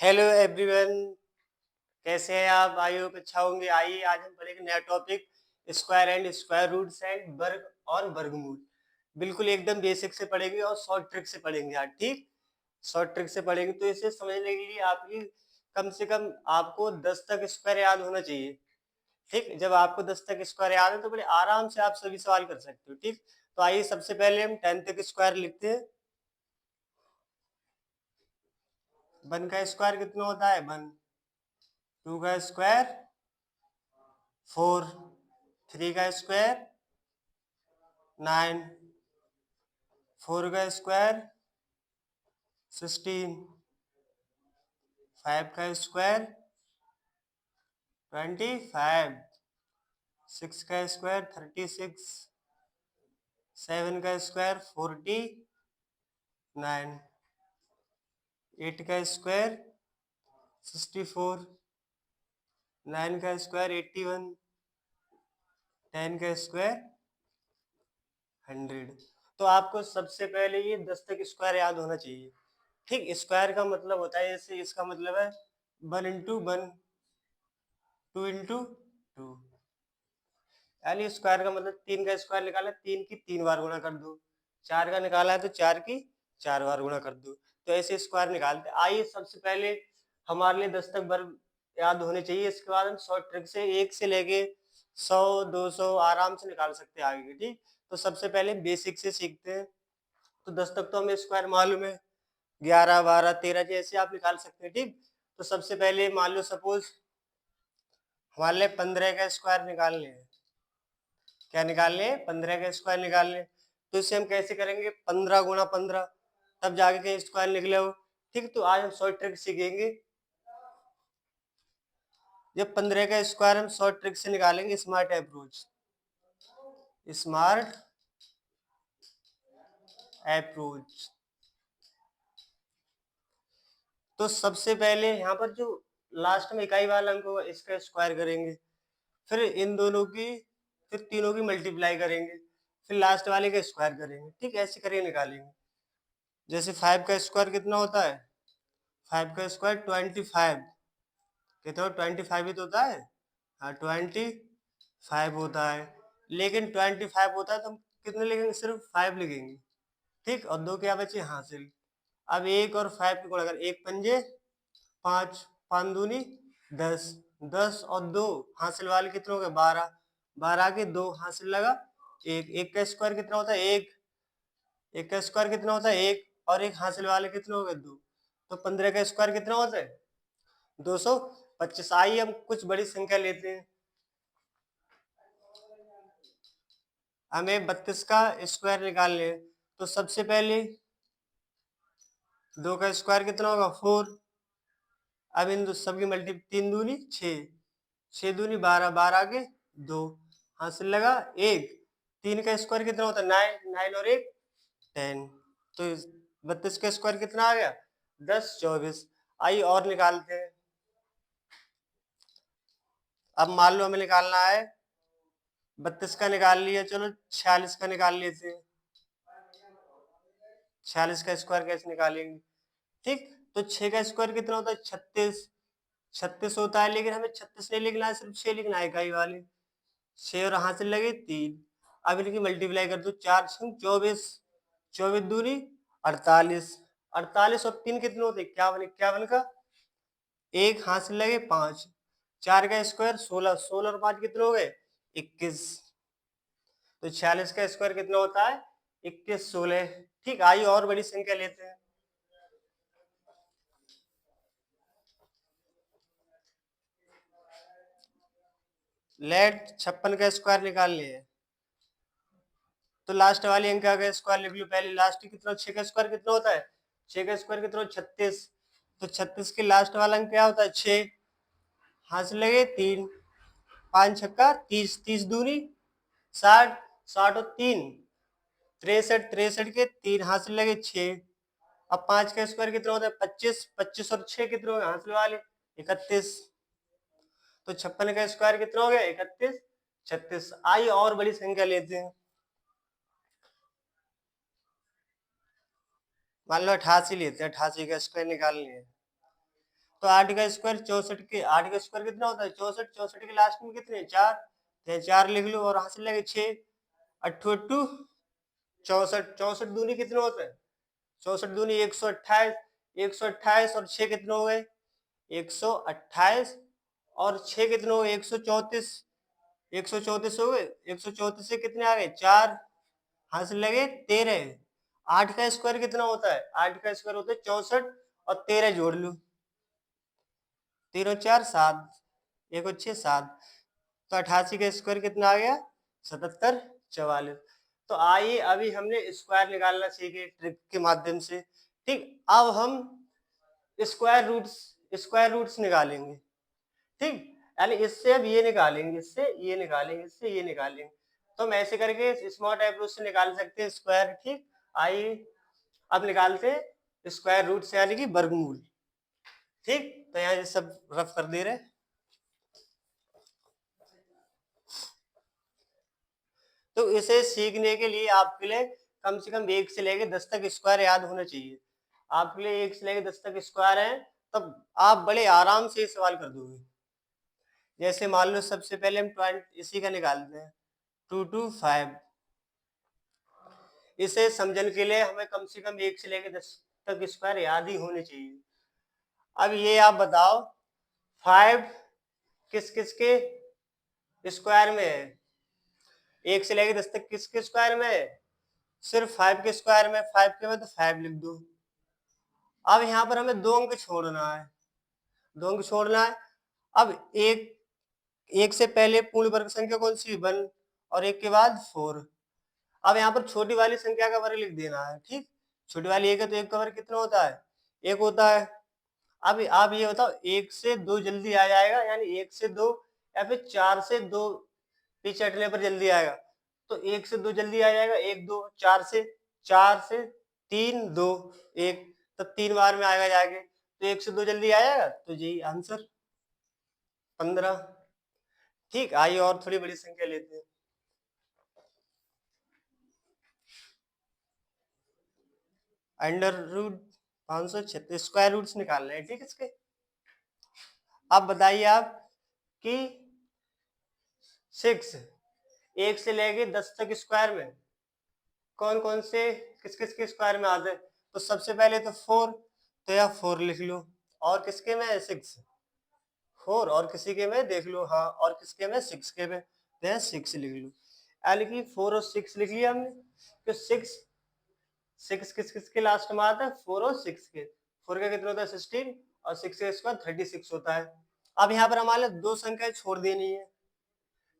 Hello everyone, कैसे हैं आप? आई होप अच्छा होंगे। आइए आज हम पढ़ेंगे नया topic, square and square roots and वर्ग और वर्गमूल। बिल्कुल एकदम बेसिक से पढ़ेंगे और शॉर्ट ट्रिक से पढ़ेंगे आज। ठीक, शॉर्ट ट्रिक से पढ़ेंगे तो इसे समझने के लिए आपकी कम से कम आपको 10 तक स्क्वायर याद होना चाहिए। ठीक, जब आपको 10 तक स्क्वायर याद है तो बड़े आराम से आप सभी सवाल कर सकते हो। ठीक, तो आइए सबसे पहले हम 10 तक स्क्वायर लिखते हैं। 1 का स्क्वायर कितना होता है? 1। 2 का स्क्वायर 4। 3 का स्क्वायर 9। 4 का स्क्वायर 16। 5 का स्क्वायर 25। 6 का स्क्वायर 36। 7 का स्क्वायर 49। 8 का स्क्वायर 64। 9 का स्क्वायर 81। 10 का स्क्वायर 100। तो आपको सबसे पहले ये 10 तक स्क्वायर याद होना चाहिए। ठीक, स्क्वायर का मतलब होता है, जैसे इसका मतलब है 1 इंटू 1, 2 इंटू 2। यानी स्क्वायर का मतलब 3 का स्क्वायर निकाला, 3 की 3 बार गुणा कर दो। 4 का निकाला है तो 4 की 4 बार गुणा कर दो। तो ऐसे स्क्वायर निकालते। आइए सबसे पहले हमारे लिए 10 तक वर्ग याद होने चाहिए। इसके बाद हम शॉर्ट ट्रिक से 1 से लेके 100 200 आराम से निकाल सकते हैं आगे के। ठीक, तो सबसे पहले बेसिक से सीखते हैं। तो 10 तक तो हमें स्क्वायर मालूम है, 11 12 13 जैसे आप निकाल सकते हैं। ठीक, तो सबसे पहले मान लो सपोज हमारे लिए 15 का स्क्वायर निकालने हैं। क्या निकालने? 15 का स्क्वायर निकालने। तो इसे हम कैसे करेंगे? 15 गुणा 15, तब जाके कहीं स्क्वायर निकले हो। ठीक, तो आज हम शॉर्ट ट्रिक सीखेंगे। जब 15 का स्क्वायर हम शॉर्ट ट्रिक से निकालेंगे, स्मार्ट अप्रोच, स्मार्ट अप्रोच। तो सबसे पहले यहाँ पर जो लास्ट में इकाई वाला अंक होगा इसका स्क्वायर करेंगे, फिर इन दोनों की, फिर तीनों की मल्टीप्लाई करेंगे, फिर लास्ट वाले का स्क्वायर करेंगे। ठीक, ऐसे करके निकालेंगे। जैसे 5 का स्क्वायर कितना होता है? 5 का स्क्वायर 25। कितना? 25 ही तो होता है। हाँ, 25 होता है। लेकिन 25 होता है तो हम कितने लिखेंगे? सिर्फ 5 लिखेंगे। ठीक, और दो क्या बचे? हासिल। अब 1 और 5 की गुणा कर, 1 पंजे 5, 5 दूनी 10, 10 और 2 हासिल वाले कितने हो गए? 12। 12 के 2 हासिल लगा 1। 1 का स्क्वायर कितना होता है? 1। 1 का स्क्वायर कितना होता है? 1। और 1 हासिल वाले कितने हो गए? 2। तो 15 का स्क्वायर कितना होता है? 225। आइए हम कुछ बड़ी संख्या लेते हैं। हमें 32 का स्क्वायर निकालने हैं। तो सबसे पहले 2 का स्क्वायर कितना होगा? 4। अब इन सबकी मल्टी, 3 दूनी 6, 6 दूनी 12, 12 के 2 हासिल लगा 1। 3 का स्क्वायर कितना होता है? 9, 9 और 1 10। तो 32 का स्क्वायर कितना आ गया? 10 24। आइए और निकालते हैं। अब मान लो हमें निकालना है, 32 का निकाल लिया, चलो 46 का निकाल लेते हैं। 46 का स्क्वायर कैसे निकालेंगे? ठीक, तो 6 का स्क्वायर कितना होता है? 36। 36 होता है, लेकिन हमें 36 नहीं लिखना है, सिर्फ 6 लिखना है इकाई वाले। 6 और हासिल लगे 3। अब इनकी मल्टीप्लाई कर दो, 4 6 24, 24 दूनी 48। 48 और 3 कितने होते? 51। 51 का 1 हासिल लगे 5। 4 का स्क्वायर 16, 16 और 5 कितने हो गए? 21। तो 46 का स्क्वायर कितना होता है? 21 16। ठीक, आइए और बड़ी संख्या लेते हैं। लेट 56 का स्क्वायर निकाल लिए। तो लास्ट वाली अंक का स्क्वायर लिख लो पहले। लास्ट कितना? 6 का स्क्वायर कितना होता है? 6 का स्क्वायर कितना? 36। तो 36 के लास्ट वाला अंक क्या होता है? 6 हासिल लगे 3। 5 छक्का 30, 30 दूनी 60, 60 और 3 63, 63 के 3 हासिल लगे 6। अब 5 का स्क्वायर कितना होता है? 25, 25 और 6 कितने हो गए हासिल वाले? 31। तो 56 का स्क्वायर कितना हो गया? 31 36। आइए और बड़ी संख्या लेते हैं। मान लो 88 लेते हैं, 88 का स्क्वायर निकालने हैं। तो 8 का स्क्वायर 64 के 8 का स्क्वायर कितना होता है 64, 64 के लास्ट में कितने 4, तो 4 लिख लो और हासिल लगे 6, 8 8 64, 64 दूनी कितना होता है 64 दूनी 128, 128 और 6 कितने हो गए 128 और 6 कितने हो गए 134, 134 हो गए 134 से कितने आ गए 4 हासिल लगे 13। 8 का स्क्वायर कितना होता है 8 का स्क्वायर होता है 64 और 13 जोड़ लो 3 4 7 1 और 6 7, तो 88 का स्क्वायर कितना आ गया 77 44। तो आइए अभी हमने स्क्वायर निकालना सीखे ट्रिक के माध्यम से। ठीक, अब हम स्क्वायर रूट्स निकालेंगे। ठीक, यानी इससे अब ये निकालेंगे, इससे ये निकालेंगे, इससे ये निकालेंगे, तो हम ऐसे करके स्मॉल अप्रोच से निकाल सकते हैं स्क्वायर। ठीक, आइए अब निकालते हैं स्क्वायर रूट से यानी कि वर्गमूल। ठीक, तो यहाँ ये सब रफ कर दे रहे। तो इसे सीखने के लिए आपके लिए कम से कम 1 से लेकर 10 तक स्क्वायर याद होना चाहिए। आपके लिए 1 से लेकर 10 तक स्क्वायर है, तब आप बड़े आराम से सवाल कर दोगे। जैसे मान लो सबसे पहले हम 20 इसी का निकालते हैं 2 2 5। इसे समझने के लिए हमें कम से कम 1 से लेकर 10 तक स्क्वायर याद ही होने चाहिए। अब ये आप बताओ 5 किस किस के स्क्वायर में है 1 से लेकर 10 तक किसके स्क्वायर में है सिर्फ 5 के स्क्वायर में। 5 के में तो 5 लिख दो। अब यहाँ पर हमें 2 अंक छोड़ना है, 2 अंक छोड़ना है। अब एक से पहले पूर्ण वर्ग संख्या कौन सी 1 और 1 के बाद 4। अब यहाँ पर छोटी वाली संख्या का वर्ग लिख देना है। ठीक, छोटी वाली 1 है तो 1 का वर्ग कितना होता है 1 होता है। अब आप ये बताओ 1 से 2 जल्दी आ जाएगा, यानी 1 से 2 या फिर 4 से 2 पीछे हटने पर जल्दी आएगा। तो 1 से 2 जल्दी आ जाएगा 1 2, 4 से 3 2 1, तो 3 बार में आएगा जाके, तो 1 से 2 जल्दी आएगा, तो यही आंसर 15। ठीक, आइए और थोड़ी बड़ी संख्या लेते हैं। अंडर रूट 536 स्क्वायर रूट्स निकालने हैं। ठीक, इसके अब बताइए आप कि 6 1 से लेके 10 तक स्क्वायर में कौन कौन से किस किस के स्क्वायर में आते हैं। तो सबसे पहले तो 4, तो यह 4 लिख लो, और किसके में 6 4, और किसी के में देख लो, हाँ, और किसके में 6 के में, तो यह 6 लिख लो। यानी कि 4 और 6 लिख लिया हमने। तो 6 किस किस के लास्ट में आता है 4 और 6 के। 4 का कितना होता है 16 और 6 का स्क्वायर 36 होता है। अब यहाँ पर हमारे 2 संख्या छोड़ देनी है।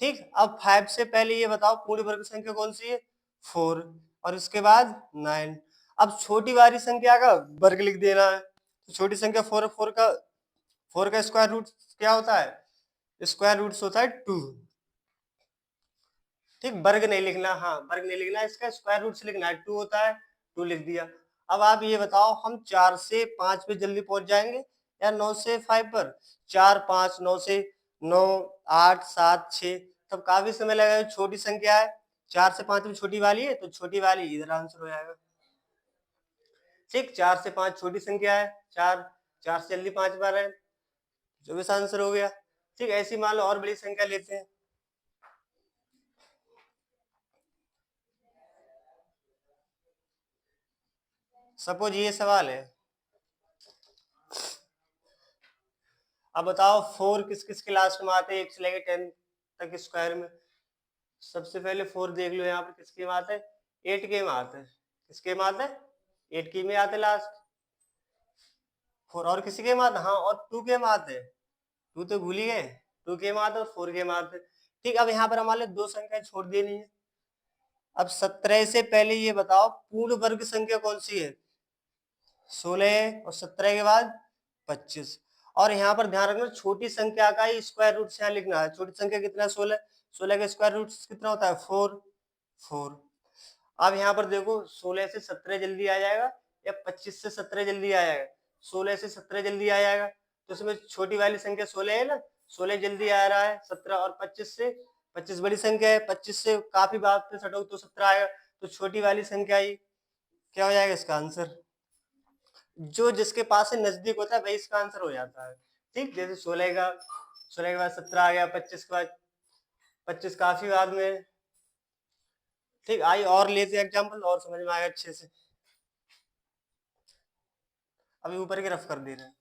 ठीक, अब 5 से पहले ये बताओ पूर्ण वर्ग संख्या कौन सी है 4, और इसके बाद 9। अब छोटी वाली संख्या का वर्ग लिख देना है। तो छोटी संख्या 4 का स्क्वायर रूट क्या होता है स्क्वायर रूट होता है 2। ठीक, वर्ग नहीं लिखना, हाँ वर्ग नहीं लिखना, इसका स्क्वायर रूट लिखना है 2 होता है, 2 लिख दिया। अब आप ये बताओ हम 4 से 5 पे जल्दी पहुंच जाएंगे या 9 से 5 पर। 4 5 9 से 9 8 7 6, तब काफी समय लगेगा। छोटी संख्या है 4 से 5 में छोटी वाली है, तो छोटी वाली इधर आंसर हो जाएगा। ठीक, 4 से 5 छोटी संख्या है, 4 से जल्दी 5 बार है, 24 आंसर हो गया। ठीक, ऐसी मान लो और बड़ी संख्या लेते हैं। सपोज ये सवाल है, अब बताओ 4 किस किस के लास्ट में आते हैं 1 से लेकर 10 तक स्क्वायर में। सबसे पहले 4 देख लो यहाँ पर किसके में आता है 8 के में आता है। किसके में आता है 8 के में आते लास्ट 4, और किसी के में आता हाँ, और 2 के में आते हैं। 2 तो भूल ही गए, 2 के में आते और 4 के में आते। ठीक, अब यहाँ पर हमारे 2 संख्या छोड़ देनी है। अब 17 से पहले ये बताओ पूर्ण वर्ग संख्या कौन सी है 16, और 17 के बाद 25। और यहाँ पर ध्यान रखना छोटी संख्या का ही स्क्वायर रूट यहाँ लिखना है। छोटी संख्या कितना 16, 16 का स्क्वायर रूट कितना होता है 4 4। अब यहाँ पर देखो 16 से 17 जल्दी आ जाएगा या 25 से 17 जल्दी आ जाएगा। 16 से 17 जल्दी आ जाएगा, तो इसमें छोटी वाली संख्या 16 है ना, 16 जल्दी आ रहा है। 17 और 25 बड़ी संख्या है, 25 से काफी बात पे सटो तो 17 आएगा, तो छोटी वाली संख्या ही क्या हो जाएगा इसका आंसर। जो जिसके पास से नजदीक होता है वही इसका आंसर हो जाता है। ठीक, जैसे 16 के बाद 17 आ गया, 25 के बाद 25 काफी बाद में। ठीक, आई और लेते एग्जाम्पल और समझ में आएगा अच्छे से। अभी ऊपर की रफ कर दे रहे हैं।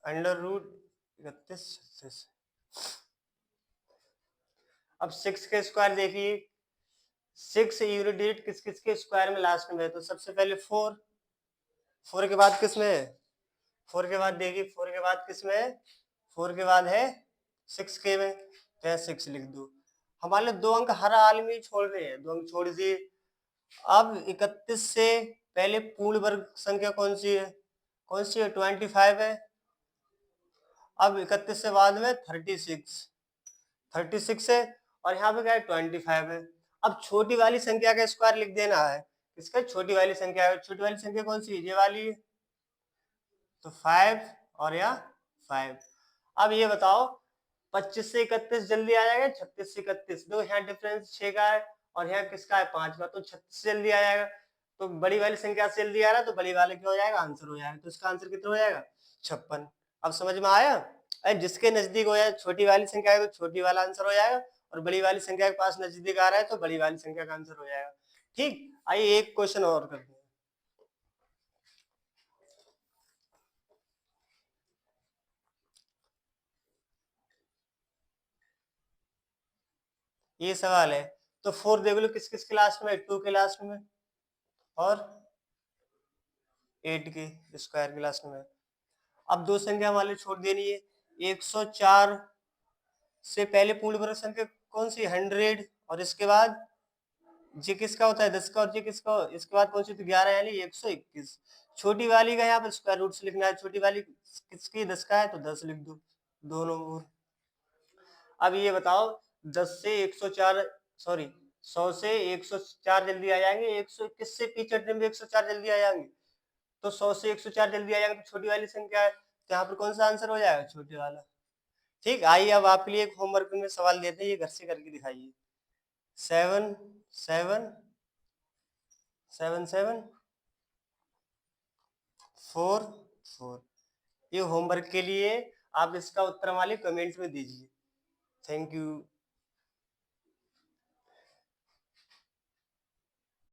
अंडर रूट 31 अब 6 के स्क्वायर देखिए, 6 यूनिट डिजिट किस किस के स्क्वायर में लास्ट में है, तो सबसे पहले 4 के बाद किस में है, 4 के बाद देखिए 4 के बाद किस में है, 4 के बाद है 6 के में, तो यहाँ 6 लिख दो। हमारे लिए 2 अंक हर हाल में छोड़ रहे हैं, 2 अंक छोड़ दिए। अब 31 से पहले पूर्ण वर्ग संख्या कौन सी है, 25 है। अब 31 से बाद में 36 है, और यहाँ पे क्या है 25 है। अब छोटी वाली संख्या का स्क्वायर लिख देना है, इसका छोटी वाली संख्या है, छोटी वाली संख्या कौन सी है, ये वाली है, तो 5 और या 5। अब ये बताओ 25 से 31 जल्दी आ जाएगा, 36 से 31, दो यहाँ डिफरेंस 6 का है और यहाँ किसका है 5 का, तो 36 से जल्दी आ जाएगा। तो बड़ी वाली संख्या से जल्दी आ रहा है, तो बड़ी वाले क्या हो जाएगा, आंसर हो जाएगा। तो इसका आंसर कितना हो जाएगा, 56। अब समझ में आया। अरे जिसके नजदीक हो जाए छोटी वाली संख्या है तो छोटी वाला आंसर हो जाएगा, और बड़ी वाली संख्या के पास नजदीक आ रहा है तो बड़ी वाली संख्या का आंसर हो जाएगा। ठीक, आइए एक क्वेश्चन और करते हैं। ये सवाल है, तो 4 देख लो किस किस के लास्ट में, 2 के लास्ट में और 8 के स्क्वायर के लास्ट में। अब दो संख्या हमारे छोड़ देनी है, 104 से पहले पूर्ण वर्ग संख्या कौन सी, 100, और इसके बाद जी किसका होता है 10 का, और जी किसका, इसके बाद कौन सी, तो 11 यानी 121। छोटी वाली का यहाँ पर स्क्वायर रूट से लिखना है, छोटी वाली किसकी 10 का है तो 10 लिख दो दोनों ओर। अब ये बताओ 10 से 104 सॉरी 100 से 104 जल्दी आ जाएंगे, 121 से पीछे हटने में 104 जल्दी आ जाएंगे, तो 100 से 104 जल्दी आ जाएंगे, तो छोटी वाली संख्या है, तो यहाँ पर कौन सा आंसर हो जाएगा, छोटे वाला। ठीक, आइए अब आपके लिए एक होमवर्क में सवाल देते हैं, ये घर से करके दिखाइए। 7 7 7 7 4 4, ये होमवर्क के लिए, आप इसका उत्तर हमारे कमेंट्स में दीजिए। Thank you.